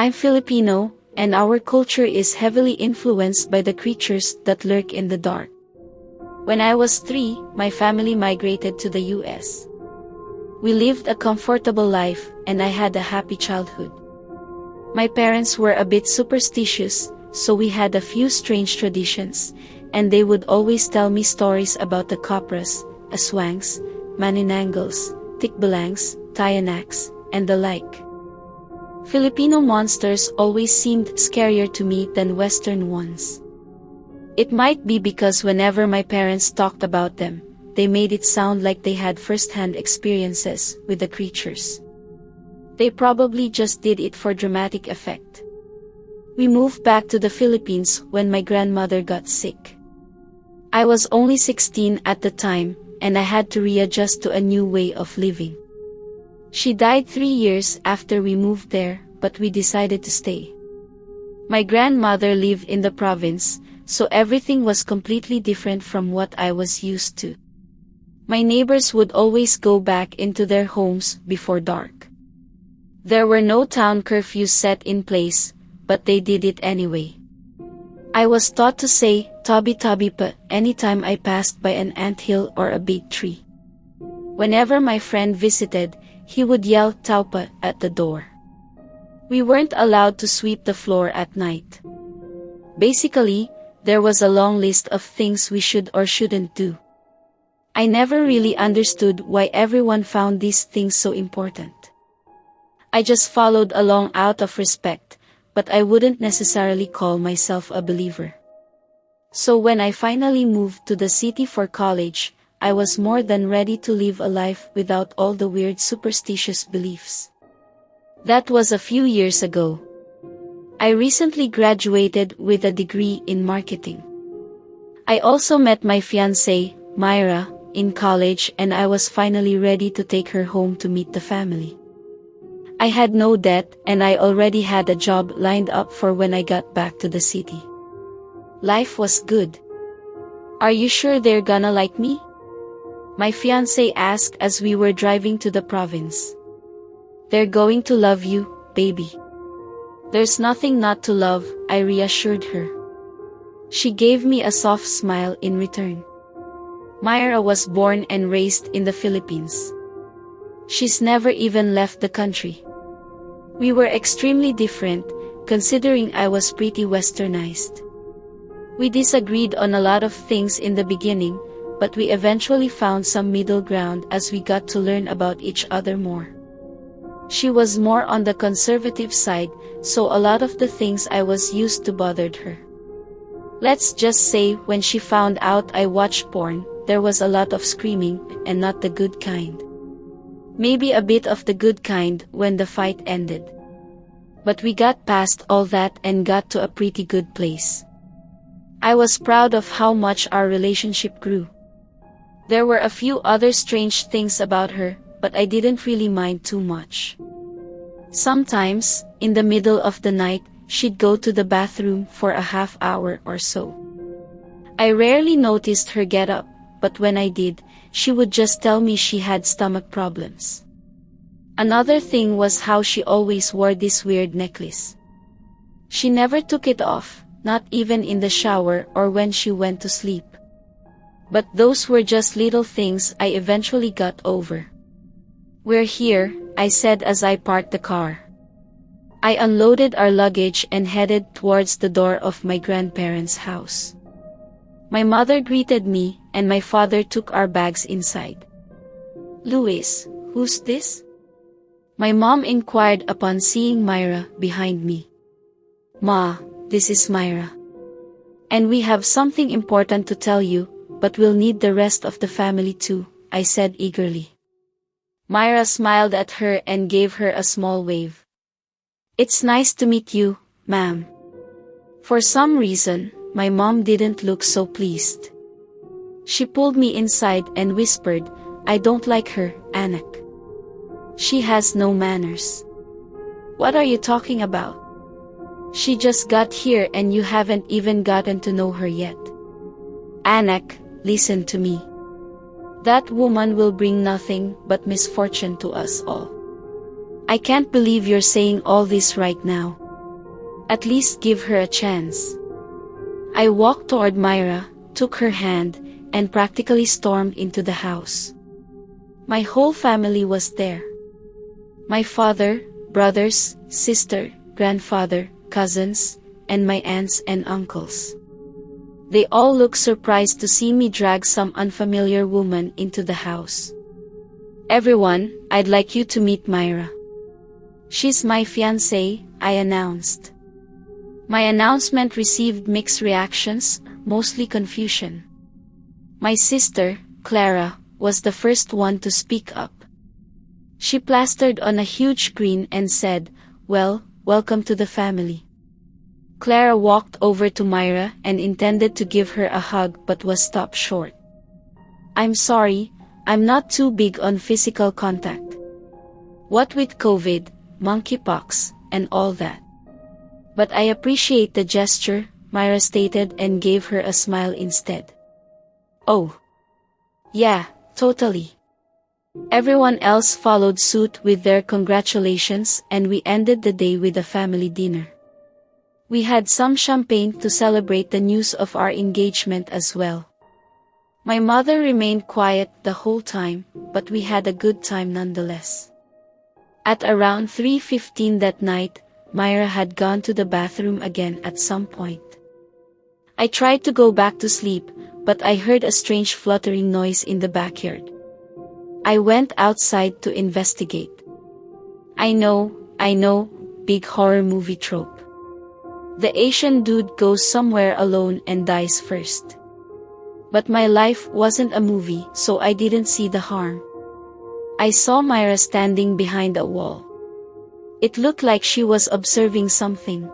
I'm Filipino, and our culture is heavily influenced by the creatures that lurk in the dark. When I was 3, my family migrated to the US. We lived a comfortable life, and I had a happy childhood. My parents were a bit superstitious, so we had a few strange traditions, and they would always tell me stories about the cobras, aswangs, maninangals, tikbalangs, tiyanaks, and the like. Filipino monsters always seemed scarier to me than Western ones. It might be because whenever my parents talked about them, they made it sound like they had first-hand experiences with the creatures. They probably just did it for dramatic effect. We moved back to the Philippines when my grandmother got sick. I was only 16 at the time, and I had to readjust to a new way of living. She died 3 years after we moved there, but we decided to stay. My grandmother lived in the province, so everything was completely different from what I was used to. My neighbors would always go back into their homes before dark. There were no town curfews set in place, but they did it anyway. I was taught to say, "Tabi tabi pa," anytime I passed by an anthill or a big tree. Whenever my friend visited, he would yell "Taupa" at the door. We weren't allowed to sweep the floor at night. Basically, there was a long list of things we should or shouldn't do. I never really understood why everyone found these things so important. I just followed along out of respect, but I wouldn't necessarily call myself a believer. So when I finally moved to the city for college, I was more than ready to live a life without all the weird superstitious beliefs. That was a few years ago. I recently graduated with a degree in marketing. I also met my fiancée, Myra, in college, and I was finally ready to take her home to meet the family. I had no debt, and I already had a job lined up for when I got back to the city. Life was good. "Are you sure they're gonna like me?" my fiancé asked as we were driving to the province. "They're going to love you, baby. There's nothing not to love," I reassured her. She gave me a soft smile in return. Myra was born and raised in the Philippines. She's never even left the country. We were extremely different, considering I was pretty westernized. We disagreed on a lot of things in the beginning, but we eventually found some middle ground as we got to learn about each other more. She was more on the conservative side, so a lot of the things I was used to bothered her. Let's just say when she found out I watched porn, there was a lot of screaming, and not the good kind. Maybe a bit of the good kind when the fight ended. But we got past all that and got to a pretty good place. I was proud of how much our relationship grew. There were a few other strange things about her, but I didn't really mind too much. Sometimes, in the middle of the night, she'd go to the bathroom for a half hour or so. I rarely noticed her get up, but when I did, she would just tell me she had stomach problems. Another thing was how she always wore this weird necklace. She never took it off, not even in the shower or when she went to sleep. But those were just little things I eventually got over. "We're here," I said as I parked the car. I unloaded our luggage and headed towards the door of my grandparents' house. My mother greeted me, and my father took our bags inside. "Luis, who's this?" my mom inquired upon seeing Myra behind me. "Ma, this is Myra. And we have something important to tell you, but we'll need the rest of the family too," I said eagerly. Myra smiled at her and gave her a small wave. "It's nice to meet you, ma'am." For some reason, my mom didn't look so pleased. She pulled me inside and whispered, "I don't like her, anak. She has no manners." "What are you talking about? She just got here and you haven't even gotten to know her yet." "Anak, listen to me. That woman will bring nothing but misfortune to us all. I can't believe you're saying all this right now." At least give her a chance. I walked toward Myra, took her hand, and practically stormed into the house. My whole family was there. My father, brothers, sister, grandfather, cousins, and my aunts and uncles. They all looked surprised to see me drag some unfamiliar woman into the house. "Everyone, I'd like you to meet Myra. She's my fiancée," I announced. My announcement received mixed reactions, mostly confusion. My sister, Clara, was the first one to speak up. She plastered on a huge grin and said, "Well, welcome to the family." Clara walked over to Myra and intended to give her a hug but was stopped short. "I'm sorry, I'm not too big on physical contact. What with COVID, monkeypox, and all that. But I appreciate the gesture," Myra stated and gave her a smile instead. "Oh. Yeah, totally." Everyone else followed suit with their congratulations, and we ended the day with a family dinner. We had some champagne to celebrate the news of our engagement as well. My mother remained quiet the whole time, but we had a good time nonetheless. At around 3:15 that night, Myra had gone to the bathroom again at some point. I tried to go back to sleep, but I heard a strange fluttering noise in the backyard. I went outside to investigate. I know, big horror movie trope. The Asian dude goes somewhere alone and dies first. But my life wasn't a movie, so I didn't see the harm. I saw Myra standing behind a wall. It looked like she was observing something.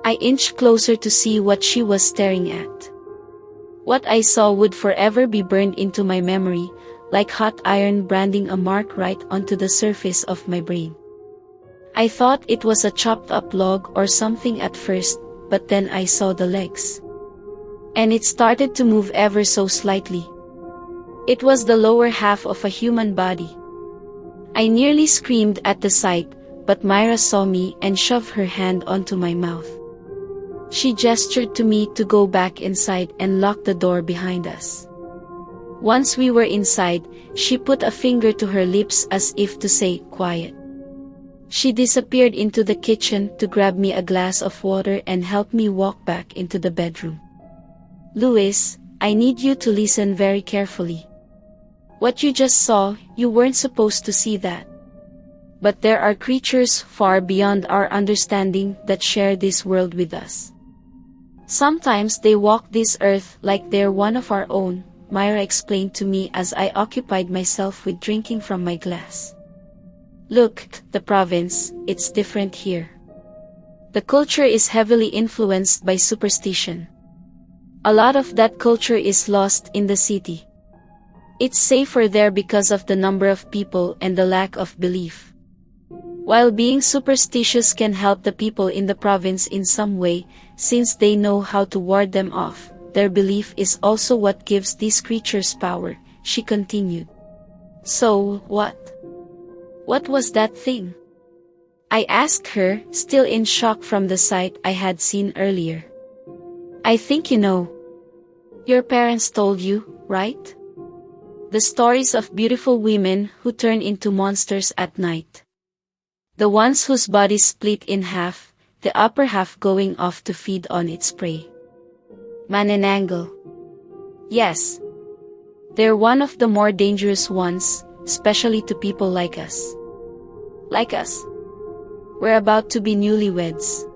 I inched closer to see what she was staring at. What I saw would forever be burned into my memory, like hot iron branding a mark right onto the surface of my brain. I thought it was a chopped-up log or something at first, but then I saw the legs. And it started to move ever so slightly. It was the lower half of a human body. I nearly screamed at the sight, but Myra saw me and shoved her hand onto my mouth. She gestured to me to go back inside and lock the door behind us. Once we were inside, she put a finger to her lips as if to say, "Quiet." She disappeared into the kitchen to grab me a glass of water and help me walk back into the bedroom. "Louis, I need you to listen very carefully. What you just saw, you weren't supposed to see that. But there are creatures far beyond our understanding that share this world with us. Sometimes they walk this earth like they're one of our own," Myra explained to me as I occupied myself with drinking from my glass. "Look, the province, it's different here. The culture is heavily influenced by superstition. A lot of that culture is lost in the city. It's safer there because of the number of people and the lack of belief. While being superstitious can help the people in the province in some way, since they know how to ward them off, their belief is also what gives these creatures power," she continued. "So, what? What was that thing?" I asked her, still in shock from the sight I had seen earlier. "I think you know. Your parents told you, right? The stories of beautiful women who turn into monsters at night. The ones whose bodies split in half, the upper half going off to feed on its prey. Manananggal. Yes. They're one of the more dangerous ones, especially to people like us. Like us. We're about to be newlyweds.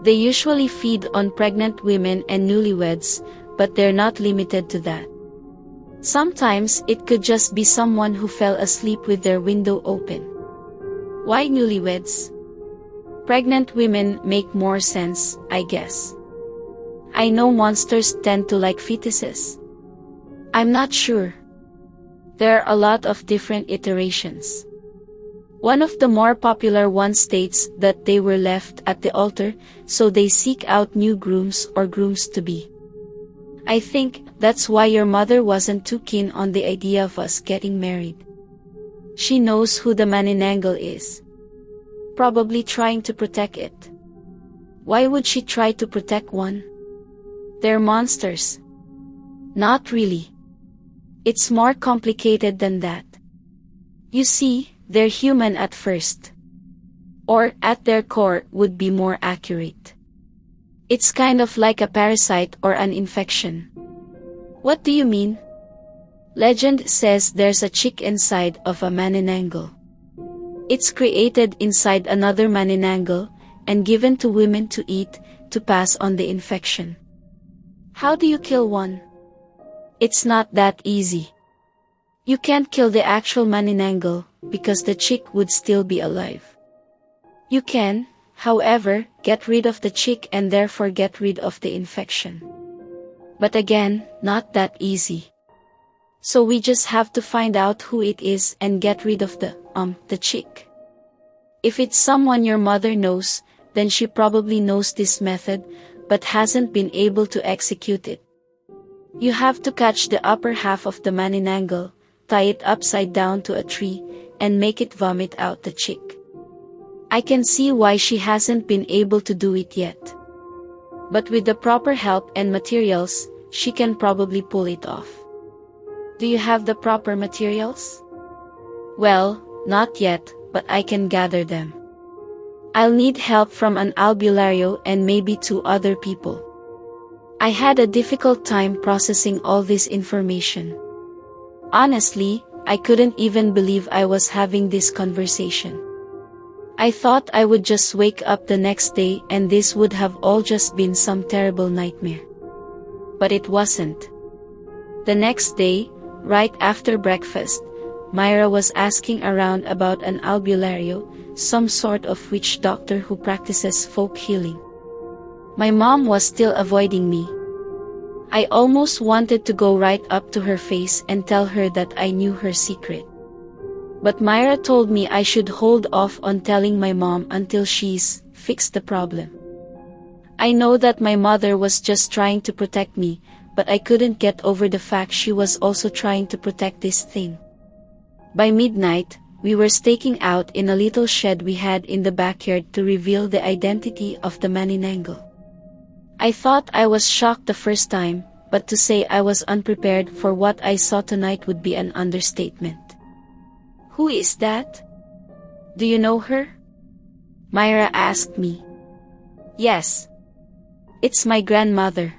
They usually feed on pregnant women and newlyweds, but they're not limited to that. Sometimes it could just be someone who fell asleep with their window open. Why newlyweds? Pregnant women make more sense, I guess. I know monsters tend to like fetuses. I'm not sure. There are a lot of different iterations. One of the more popular ones states that they were left at the altar, so they seek out new grooms or grooms-to-be. I think that's why your mother wasn't too keen on the idea of us getting married. She knows who the Manananggal is. Probably trying to protect it. Why would she try to protect one? They're monsters. Not really. It's more complicated than that. You see, they're human at first. Or, at their core, would be more accurate. It's kind of like a parasite or an infection. What do you mean? Legend says there's a chick inside of a maninangle. It's created inside another maninangle and given to women to eat to pass on the infection. How do you kill one? It's not that easy. You can't kill the actual maninangle because the chick would still be alive. You can, however, get rid of the chick and therefore get rid of the infection. But again, not that easy. So we just have to find out who it is and get rid of the chick. If it's someone your mother knows, then she probably knows this method, but hasn't been able to execute it. You have to catch the upper half of the maninangle, tie it upside down to a tree, and make it vomit out the chick. I can see why she hasn't been able to do it yet. But with the proper help and materials, she can probably pull it off. Do you have the proper materials? Well, not yet, but I can gather them. I'll need help from an albulario and maybe 2 other people. I had a difficult time processing all this information. Honestly, I couldn't even believe I was having this conversation. I thought I would just wake up the next day and this would have all just been some terrible nightmare. But it wasn't. The next day, right after breakfast, Myra was asking around about an albulario, some sort of witch doctor who practices folk healing. My mom was still avoiding me. I almost wanted to go right up to her face and tell her that I knew her secret. But Myra told me I should hold off on telling my mom until she's fixed the problem. I know that my mother was just trying to protect me, but I couldn't get over the fact she was also trying to protect this thing. By midnight, we were staking out in a little shed we had in the backyard to reveal the identity of the maninangle. I thought I was shocked the first time, but to say I was unprepared for what I saw tonight would be an understatement. Who is that? Do you know her? Myra asked me. Yes. It's my grandmother.